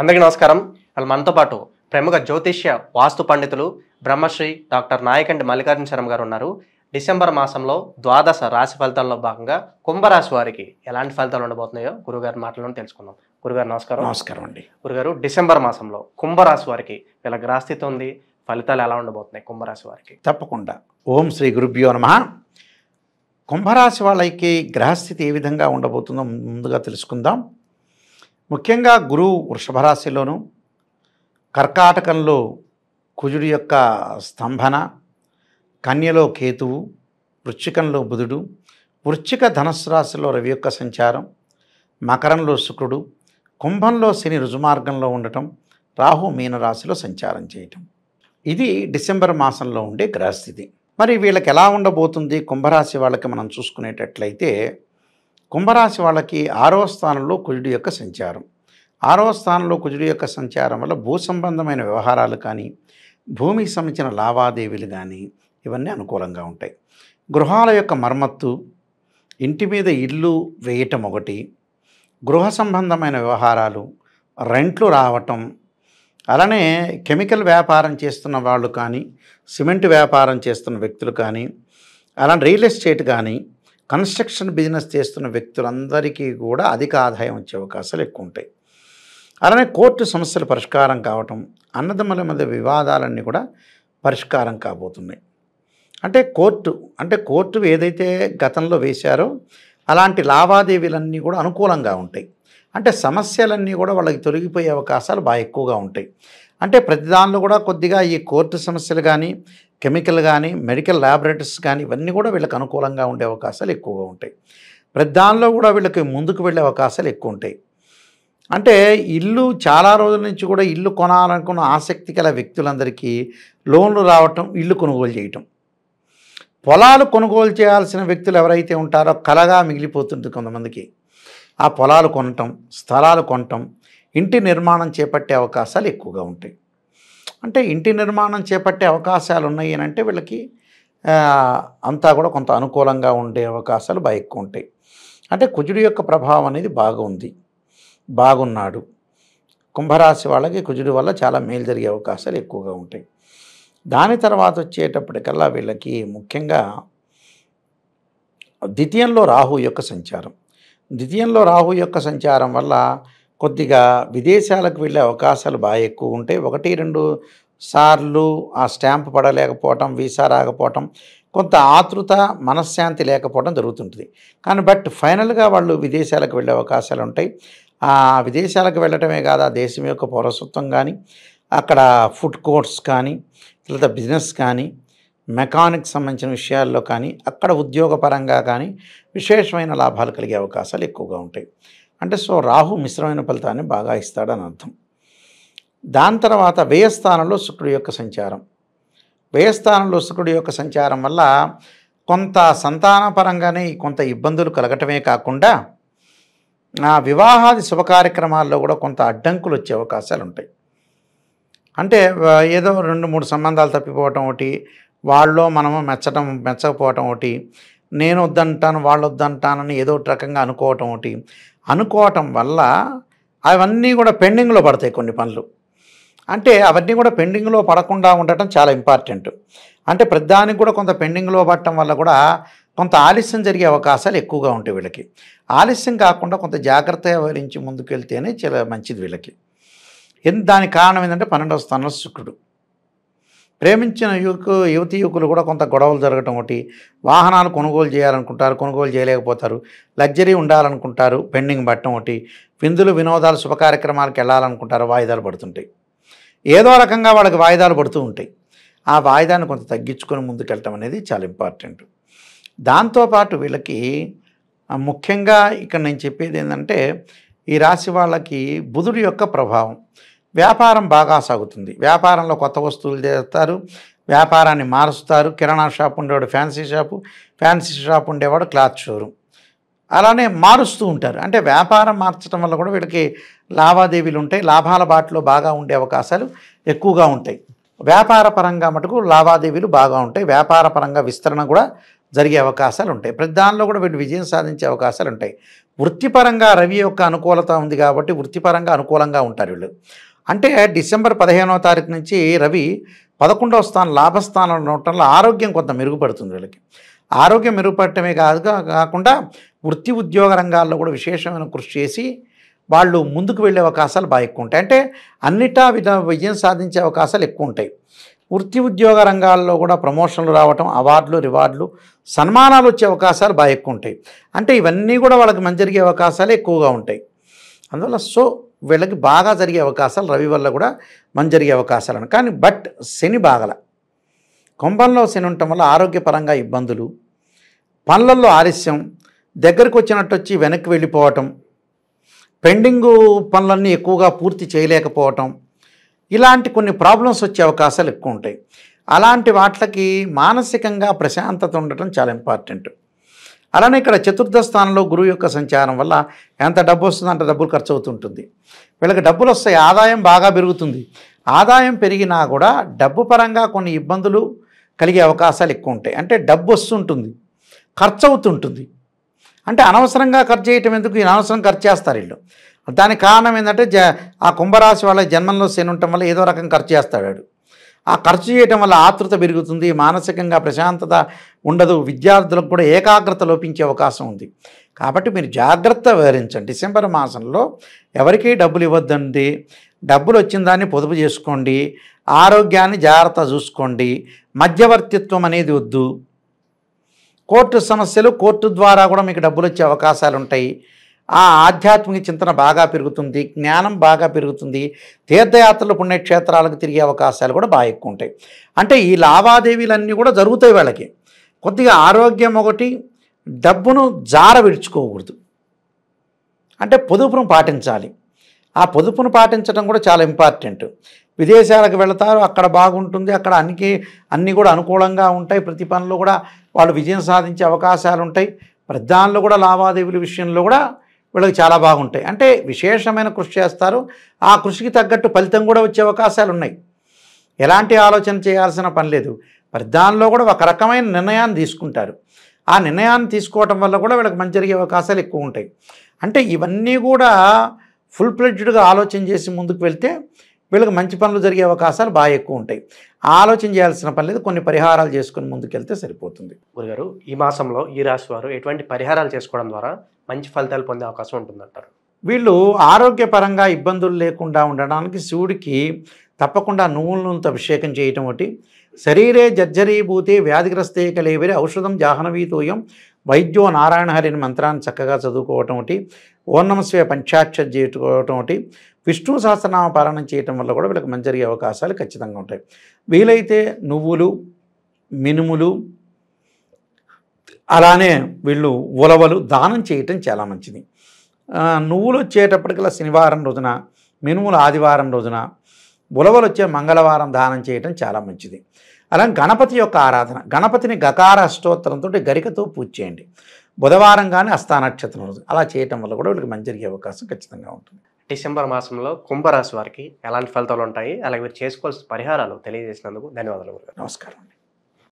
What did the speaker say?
అందరికీ నమస్కారం. వాళ్ళు మనతో పాటు ప్రముఖ జ్యోతిష్య వాస్తు పండితులు బ్రహ్మశ్రీ డాక్టర్ నాయకంటి మల్లికార్జున శర్మ గారు ఉన్నారు. డిసెంబర్ మాసంలో ద్వాదశ రాశి ఫలితాల్లో భాగంగా కుంభరాశి వారికి ఎలాంటి ఫలితాలు ఉండబోతున్నాయో గురుగారి మాటలను తెలుసుకుందాం. గురుగారు నమస్కారం. నమస్కారం అండి. గురుగారు, డిసెంబర్ మాసంలో కుంభరాశి వారికి ఇలా గ్రహస్థితి ఉంది, ఫలితాలు ఎలా ఉండబోతున్నాయి కుంభరాశి వారికి? తప్పకుండా. ఓం శ్రీ గురుభ్యో నమః. కుంభరాశి వాళ్ళకి గ్రహస్థితి ఏ విధంగా ఉండబోతుందో ముందుగా తెలుసుకుందాం. ముఖ్యంగా గురువు వృషభ రాశిలోను, కర్కాటకంలో కుజుడి యొక్క స్తంభన, కన్యలో కేతువు, వృశ్చికంలో బుధుడు, వృశ్చిక ధనస్సు రాశిలో రవి యొక్క సంచారం, మకరంలో శుక్రుడు, కుంభంలో శని రుజుమార్గంలో ఉండటం, రాహు మీనరాశిలో సంచారం చేయటం. ఇది డిసెంబర్ మాసంలో ఉండే గ్రహస్థితి. మరి వీళ్ళకి ఎలా ఉండబోతుంది కుంభరాశి వాళ్ళకి మనం చూసుకునేటట్లయితే, కుంభరాశి వాళ్ళకి 6వ స్థానంలో కుజుడి యొక్క సంచారం. 6వ స్థానంలో కుజుడి యొక్క సంచారం వల్ల భూ సంబంధమైన వ్యవహారాలు కానీ, భూమికి సంబంధించిన లావాదేవీలు కానీ ఇవన్నీ అనుకూలంగా ఉంటాయి. గృహాల యొక్క మరమ్మత్తు, ఇంటి మీద ఇల్లు వేయటం ఒకటి, గృహ సంబంధమైన వ్యవహారాలు, రెంట్లు రావటం, అలానే కెమికల్ వ్యాపారం చేస్తున్న వాళ్ళు కానీ, సిమెంట్ వ్యాపారం చేస్తున్న వ్యక్తులు కానీ, అలానే రియల్ ఎస్టేట్ కానీ, కన్స్ట్రక్షన్ బిజినెస్ చేస్తున్న వ్యక్తులందరికీ కూడా అధిక ఆదాయం వచ్చే అవకాశాలు ఎక్కువ ఉంటాయి. అలానే కోర్టు సమస్యలు పరిష్కారం కావటం, అన్నదమ్ముల మధ్య వివాదాలన్నీ కూడా పరిష్కారం కాబోతున్నాయి. కోర్టు ఏదైతే గతంలో వేశారో అలాంటి లావాదేవీలన్నీ కూడా అనుకూలంగా ఉంటాయి. సమస్యలన్నీ కూడా వాళ్ళకి తొలగిపోయే అవకాశాలు బాగా ఎక్కువగా ఉంటాయి. ప్రతి దానిలో కూడా కొద్దిగా ఈ కోర్టు సమస్యలు కానీ, కెమికల్ కానీ, మెడికల్ ల్యాబొరేటరీస్ కానీ ఇవన్నీ కూడా వీళ్ళకి అనుకూలంగా ఉండే అవకాశాలు ఎక్కువగా ఉంటాయి. ప్రతి దానిలో కూడా వీళ్ళకి ముందుకు వెళ్ళే అవకాశాలు ఎక్కువ ఉంటాయి. ఇల్లు చాలా రోజుల నుంచి కూడా ఇల్లు కొనాలనుకున్న ఆసక్తి గల వ్యక్తులందరికీ లోన్లు రావటం, ఇల్లు కొనుగోలు చేయటం. పొలాలు కొనుగోలు చేయాల్సిన వ్యక్తులు ఎవరైతే ఉంటారో కలగా మిగిలిపోతుంది కొంతమందికి. ఆ పొలాలు కొనటం, స్థలాలు కొనటం, ఇంటి నిర్మాణం చేపట్టే అవకాశాలు ఎక్కువగా ఉంటాయి. ఇంటి నిర్మాణం చేపట్టే అవకాశాలు ఉన్నాయి అంటే వీళ్ళకి అంతా కూడా కొంత అనుకూలంగా ఉండే అవకాశాలు బాగా ఎక్కువ ఉంటాయి. కుజుడి యొక్క ప్రభావం అనేది బాగున్నాడు. కుంభరాశి వాళ్ళకి కుజుడి వల్ల చాలా మేలు జరిగే అవకాశాలు ఎక్కువగా ఉంటాయి. దాని తర్వాత వచ్చేటప్పటికల్లా వీళ్ళకి ముఖ్యంగా ద్వితీయంలో రాహు యొక్క సంచారం వల్ల కొద్దిగా విదేశాలకు వెళ్ళే అవకాశాలు బాగా ఎక్కువ ఉంటాయి. 1-2 సార్లు ఆ స్టాంప్ పడలేకపోవటం, వీసా రాకపోవటం, కొంత ఆతృత, మనశ్శాంతి లేకపోవడం జరుగుతుంటుంది. బట్ ఫైనల్గా వాళ్ళు విదేశాలకు వెళ్ళే అవకాశాలు ఉంటాయి. ఆ విదేశాలకు వెళ్ళటమే కాదు, ఆ దేశం యొక్క పౌరసత్వం కానీ, అక్కడ ఫుడ్ కోర్ట్స్ కానీ, లేదా బిజినెస్ కానీ, మెకానిక్ సంబంధించిన విషయాల్లో కానీ, అక్కడ ఉద్యోగపరంగా కానీ విశేషమైన లాభాలు కలిగే అవకాశాలు ఎక్కువగా ఉంటాయి. రాహు మిశ్రమైన ఫలితాన్ని బాగా ఇస్తాడని అర్థం. దాని తర్వాత వ్యయస్థానంలో శుక్రుడి యొక్క సంచారం వల్ల కొంత సంతానపరంగానే కొంత ఇబ్బందులు కలగటమే కాకుండా వివాహాది శుభకార్యక్రమాల్లో కూడా కొంత అడ్డంకులు వచ్చే అవకాశాలు ఉంటాయి. ఏదో 2-3 సంబంధాలు తప్పిపోవటం ఒకటి, వాళ్ళలో మనము మెచ్చకపోవటం ఒకటి, నేను వద్దంటాను వాళ్ళు వద్దంటానని ఏదో ఒక రకంగా అనుకోవటం వల్ల అవన్నీ కూడా పెండింగ్లో పడతాయి కొన్ని పనులు. అవన్నీ కూడా పెండింగ్లో పడకుండా ఉండటం చాలా ఇంపార్టెంట్. ప్రతిదానికి కూడా కొంత పెండింగ్లో పడటం వల్ల కూడా కొంత ఆలస్యం జరిగే అవకాశాలు ఎక్కువగా ఉంటాయి వీళ్ళకి. ఆలస్యం కాకుండా కొంత జాగ్రత్తగా వహించి ముందుకు వెళ్తేనే చాలా మంచిది వీళ్ళకి. దానికి కారణం ఏంటంటే 12వ స్థానంలో శుక్రుడు. ప్రేమించిన యువతి యువకులు కూడా కొంత గొడవలు జరగటం ఒకటి, వాహనాలు కొనుగోలు చేయాలనుకుంటారు, కొనుగోలు చేయలేకపోతారు, లగ్జరీ ఉండాలనుకుంటారు, పెండింగ్ పట్టడం ఒకటి, విందులు వినోదాలు శుభ కార్యక్రమాలకు వెళ్ళాలనుకుంటారు, వాయిదాలు పడుతుంటాయి. ఏదో రకంగా వాళ్ళకి వాయిదాలు పడుతూ ఉంటాయి. ఆ వాయిదాన్ని కొంత తగ్గించుకొని ముందుకెళ్ళటం అనేది చాలా ఇంపార్టెంట్. దాంతోపాటు వీళ్ళకి ముఖ్యంగా ఇక్కడ నేను చెప్పేది ఏంటంటే, ఈ రాశి వాళ్ళకి బుధుడి యొక్క ప్రభావం. వ్యాపారం బాగా సాగుతుంది. వ్యాపారంలో కొత్త వస్తువులు చేస్తారు, వ్యాపారాన్ని మారుస్తారు. కిరాణా షాప్ ఉండేవాడు ఫ్యాన్సీ షాప్ ఉండేవాడు క్లాత్ షోరూమ్, అలానే మారుస్తూ ఉంటారు. వ్యాపారం మార్చడం వల్ల కూడా వీళ్ళకి లావాదేవీలు ఉంటాయి. లాభాల బాటలో బాగా ఉండే అవకాశాలు ఎక్కువగా ఉంటాయి. వ్యాపార పరంగా మటుకు లావాదేవీలు బాగా ఉంటాయి. వ్యాపార పరంగా విస్తరణ కూడా జరిగే అవకాశాలు ఉంటాయి. ప్రతి దానిలో కూడా వీళ్ళు విజయం సాధించే అవకాశాలు ఉంటాయి. వృత్తిపరంగా రవి యొక్క అనుకూలత ఉంది కాబట్టి వృత్తిపరంగా అనుకూలంగా ఉంటారు వీళ్ళు. అంటే డిసెంబర్ 15వ తారీఖు నుంచి రవి 11వ స్థానం లాభస్థానంలో ఉండటం వల్ల ఆరోగ్యం కొంత మెరుగుపడుతుంది వీళ్ళకి. ఆరోగ్యం మెరుగుపడటమే కాకుండా వృత్తి ఉద్యోగ రంగాల్లో కూడా విశేషమైన కృషి చేసి వాళ్ళు ముందుకు వెళ్ళే అవకాశాలు బాగా ఎక్కువ ఉంటాయి. అంటే అన్నిటా విజయం సాధించే అవకాశాలు ఎక్కువ ఉంటాయి. వృత్తి ఉద్యోగ రంగాల్లో కూడా ప్రమోషన్లు రావటం, అవార్డులు, రివార్డులు, సన్మానాలు వచ్చే అవకాశాలు బాగా ఎక్కువ ఉంటాయి. అంటే ఇవన్నీ కూడా వాళ్ళకి మంచి జరిగే అవకాశాలు ఎక్కువగా ఉంటాయి. అందువల్ల వీళ్ళకి బాగా జరిగే అవకాశాలు రవి వల్ల కూడా మంచి జరిగే అవకాశాలు. కానీ బట్ శని బాగల, కుంభంలో శని ఉండటం వల్ల ఆరోగ్యపరంగా ఇబ్బందులు, పనులలో ఆలస్యం, దగ్గరకు వచ్చినట్టు వచ్చి వెనక్కి వెళ్ళిపోవటం, పెండింగు పనులన్నీ ఎక్కువగా పూర్తి చేయలేకపోవటం, ఇలాంటి కొన్ని ప్రాబ్లమ్స్ వచ్చే అవకాశాలు ఎక్కువ ఉంటాయి. అలాంటి వాటికి మానసికంగా ప్రశాంతత ఉండటం చాలా ఇంపార్టెంట్. అలానే ఇక్కడ చతుర్థ స్థానంలో గురువు యొక్క సంచారం వల్ల ఎంత డబ్బు వస్తుందో అంత డబ్బులు ఖర్చు అవుతుంటుంది. వీళ్ళకి డబ్బులు వస్తాయి, ఆదాయం బాగా పెరుగుతుంది. ఆదాయం పెరిగినా కూడా డబ్బు పరంగా కొన్ని ఇబ్బందులు కలిగే అవకాశాలు ఎక్కువ ఉంటాయి. అంటే డబ్బు వస్తుంటుంది, ఖర్చు అవుతుంటుంది. అంటే అనవసరంగా ఖర్చు చేయటం ఎందుకు, అనవసరం ఖర్చు చేస్తారు వీళ్ళు. దానికి కారణం ఏంటంటే ఆ కుంభరాశి వాళ్ళ జన్మంలో శని ఉండటం వల్ల ఏదో రకం ఖర్చు చేస్తాడు. ఆ ఖర్చు చేయటం వల్ల ఆతృత పెరుగుతుంది, మానసికంగా ప్రశాంతత ఉండదు, విద్యార్థులకు కూడా ఏకాగ్రత లోపించే అవకాశం ఉంది. కాబట్టి మీరు జాగ్రత్త వహించండి. డిసెంబర్ మాసంలో ఎవరికీ డబ్బులు ఇవ్వద్దండి. డబ్బులు వచ్చిన దాన్ని పొదుపు చేసుకోండి, ఆరోగ్యాన్ని జాగ్రత్త చూసుకోండి, మధ్యవర్తిత్వం అనేది వద్దు. కోర్టు సమస్యలు, కోర్టు ద్వారా కూడా మీకు డబ్బులు వచ్చే అవకాశాలు ఉంటాయి. ఆ ఆధ్యాత్మిక చింతన బాగా పెరుగుతుంది, జ్ఞానం బాగా పెరుగుతుంది, తీర్థయాత్రలు, పుణ్యక్షేత్రాలకు తిరిగే అవకాశాలు కూడా బాగా ఎక్కువ ఉంటాయి. అంటే ఈ లావాదేవీలన్నీ కూడా జరుగుతాయి వాళ్ళకి. కొద్దిగా ఆరోగ్యం ఒకటి, డబ్బును జార విడుచుకోకూడదు. అంటే పొదుపును పాటించాలి. ఆ పొదుపును పాటించడం కూడా చాలా ఇంపార్టెంట్. విదేశాలకు వెళతారు, అక్కడ బాగుంటుంది, అక్కడ అన్నీ కూడా అనుకూలంగా ఉంటాయి. ప్రతి పనిలో కూడా వాళ్ళు విజయం సాధించే అవకాశాలు ఉంటాయి. ప్రతి దానిలో కూడా లావాదేవీల విషయంలో కూడా వీళ్ళకి చాలా బాగుంటాయి. అంటే విశేషమైన కృషి చేస్తారు, ఆ కృషికి తగ్గట్టు ఫలితం కూడా వచ్చే అవకాశాలు ఉన్నాయి. ఎలాంటి ఆలోచన చేయాల్సిన పని లేదు. ప్రతి దానిలో కూడా ఒక రకమైన నిర్ణయాన్ని తీసుకుంటారు. ఆ నిర్ణయాన్ని తీసుకోవటం వల్ల కూడా వీళ్ళకి మంచి జరిగే అవకాశాలు ఎక్కువ ఉంటాయి. అంటే ఇవన్నీ కూడా ఫుల్ ఫ్లెడ్జ్డ్గా ఆలోచన చేసి ముందుకు వెళ్తే వీళ్ళకి మంచి పనులు జరిగే అవకాశాలు బాగా ఎక్కువ ఉంటాయి. ఆలోచన చేయాల్సిన పని లేదు, కొన్ని పరిహారాలు చేసుకుని ముందుకెళ్తే సరిపోతుంది. గురుగారు, ఈ మాసంలో ఈ రాశి వారు ఎటువంటి పరిహారాలు చేసుకోవడం ద్వారా మంచి ఫలితాలు పొందే అవకాశం ఉంటుందంటారు? వీళ్ళు ఆరోగ్యపరంగా ఇబ్బందులు లేకుండా ఉండడానికి శివుడికి తప్పకుండా నువ్వుల నూనెతో అభిషేకం చేయటం ఒకటి, శరీరే జర్జరీభూతే వ్యాధిగ్రస్తే కలేవరి ఔషధం జాహ్నవీతోయం వైద్యో నారాయణ హరిని మంత్రాన్ని చక్కగా చదువుకోవటం ఒకటి, ఓం నమః శివాయ పంచాక్షరి చేసుకోవటం ఒకటి, విష్ణు సహస్రనామ పారాయణం చేయటం వల్ల కూడా వీళ్ళకి మంచి జరిగే అవకాశాలు ఖచ్చితంగా ఉంటాయి. వీలైతే నువ్వులు, మినుములు, అలానే వీళ్ళు ఉలవలు దానం చేయటం చాలా మంచిది. నువ్వులు వచ్చేటప్పటికల్లా శనివారం రోజున, మినుములు ఆదివారం రోజున, ఉలవలు వచ్చే మంగళవారం దానం చేయటం చాలా మంచిది. అలాగే గణపతి యొక్క ఆరాధన, గణపతిని గకార అష్టోత్తరంతో గరికతో పూజ చేయండి. బుధవారం కానీ హస్త నక్షత్రం రోజు అలా చేయటం వల్ల కూడా వీళ్ళకి మంచి జరిగే అవకాశం ఖచ్చితంగా ఉంటుంది. డిసెంబర్ మాసంలో కుంభరాశి వారికి ఎలాంటి ఫలితాలు ఉంటాయి, అలాగే మీరు చేసుకోవాల్సిన పరిహారాలు తెలియజేసినందుకు ధన్యవాదాలు గురుగారు. నమస్కారం.